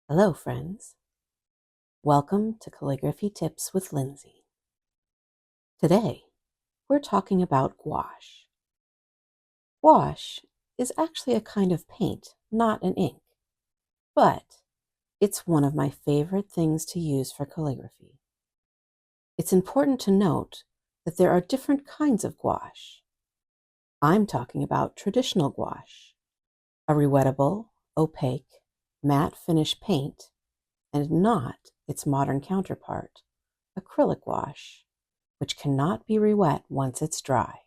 Hello, friends. Welcome to Calligraphy Tips with Lindsey. Today, we're talking about gouache. Gouache is actually a kind of paint, not an ink, but it's one of my favorite things to use for calligraphy. It's important to note that there are different kinds of gouache. I'm talking about traditional gouache, a rewettable, opaque, matte finish paint, and not its modern counterpart, acrylic gouache, which cannot be rewet once it's dry.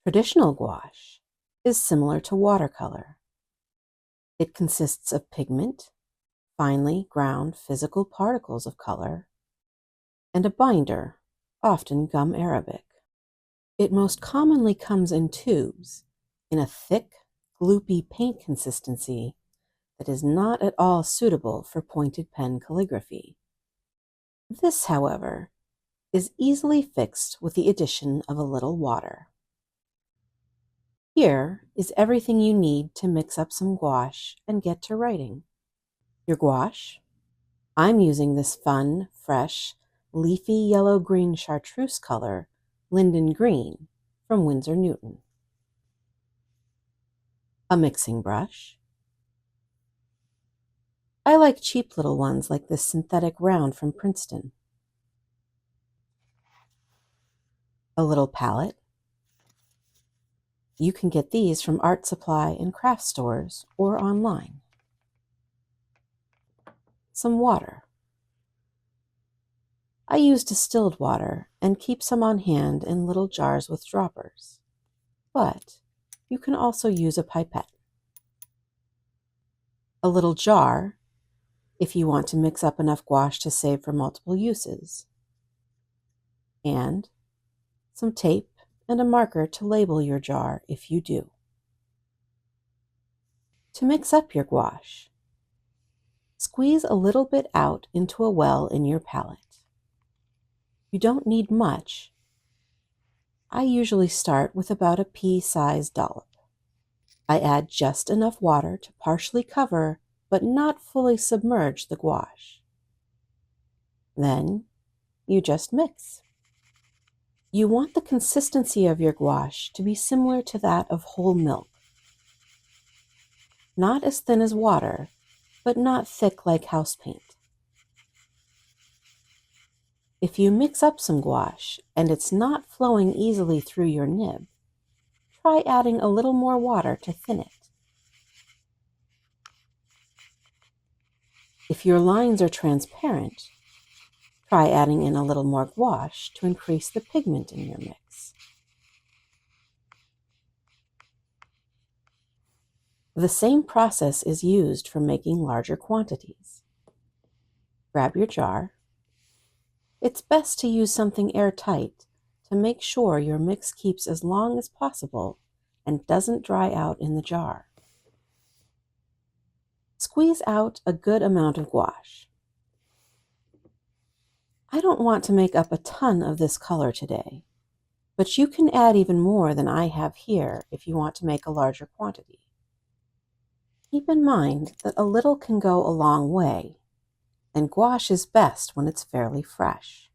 Traditional gouache is similar to watercolor. It consists of pigment, finely ground physical particles of color, and a binder, often gum arabic. It most commonly comes in tubes, in a thick, gloopy paint consistency that is not at all suitable for pointed pen calligraphy. This, however, is easily fixed with the addition of a little water. Here is everything you need to mix up some gouache and get to writing. Your gouache. I'm using this fun, fresh, leafy yellow-green chartreuse color, Linden Green, from Winsor Newton. A mixing brush. I like cheap little ones like this synthetic round from Princeton. A little palette. You can get these from art supply and craft stores or online. Some water. I use distilled water and keep some on hand in little jars with droppers, but you can also use a pipette. A little jar if you want to mix up enough gouache to save for multiple uses, and some tape and a marker to label your jar if you do. To mix up your gouache, squeeze a little bit out into a well in your palette. You don't need much. I usually start with about a pea-sized dollop. I add just enough water to partially cover but not fully submerge the gouache. Then you just mix. You want the consistency of your gouache to be similar to that of whole milk. Not as thin as water, but not thick like house paint. If you mix up some gouache and it's not flowing easily through your nib, try adding a little more water to thin it. If your lines are transparent, try adding in a little more gouache to increase the pigment in your mix. The same process is used for making larger quantities. Grab your jar. It's best to use something airtight to make sure your mix keeps as long as possible and doesn't dry out in the jar. Squeeze out a good amount of gouache. I don't want to make up a ton of this color today, but you can add even more than I have here if you want to make a larger quantity. Keep in mind that a little can go a long way, and gouache is best when it's fairly fresh.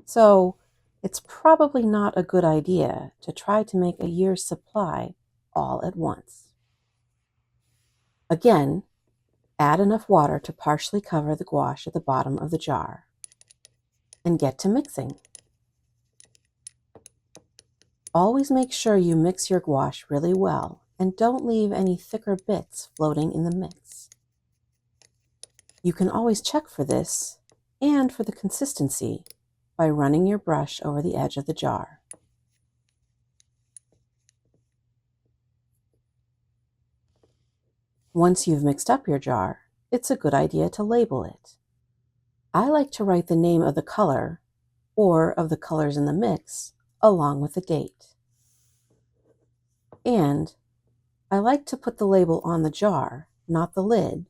So it's probably not a good idea to try to make a year's supply all at once. Again, add enough water to partially cover the gouache at the bottom of the jar, and get to mixing. Always make sure you mix your gouache really well and don't leave any thicker bits floating in the mix. You can always check for this and for the consistency by running your brush over the edge of the jar. Once you've mixed up your jar, it's a good idea to label it. I like to write the name of the color or of the colors in the mix along with the date. And I like to put the label on the jar, not the lid,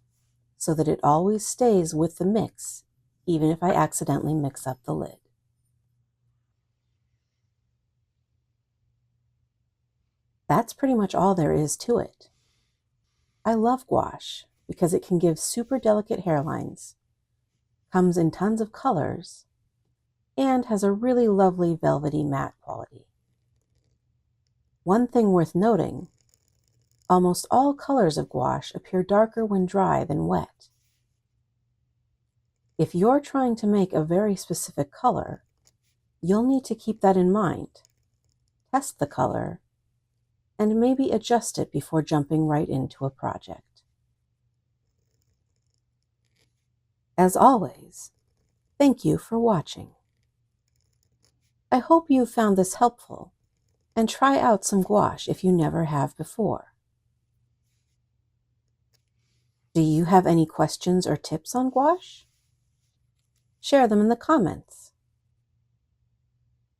so that it always stays with the mix, even if I accidentally mix up the lid. That's pretty much all there is to it. I love gouache, because it can give super delicate hairlines, comes in tons of colors, and has a really lovely velvety matte quality. One thing worth noting, almost all colors of gouache appear darker when dry than wet. If you're trying to make a very specific color, you'll need to keep that in mind, test the color, and maybe adjust it before jumping right into a project. As always, thank you for watching. I hope you found this helpful, and try out some gouache if you never have before. Do you have any questions or tips on gouache? Share them in the comments.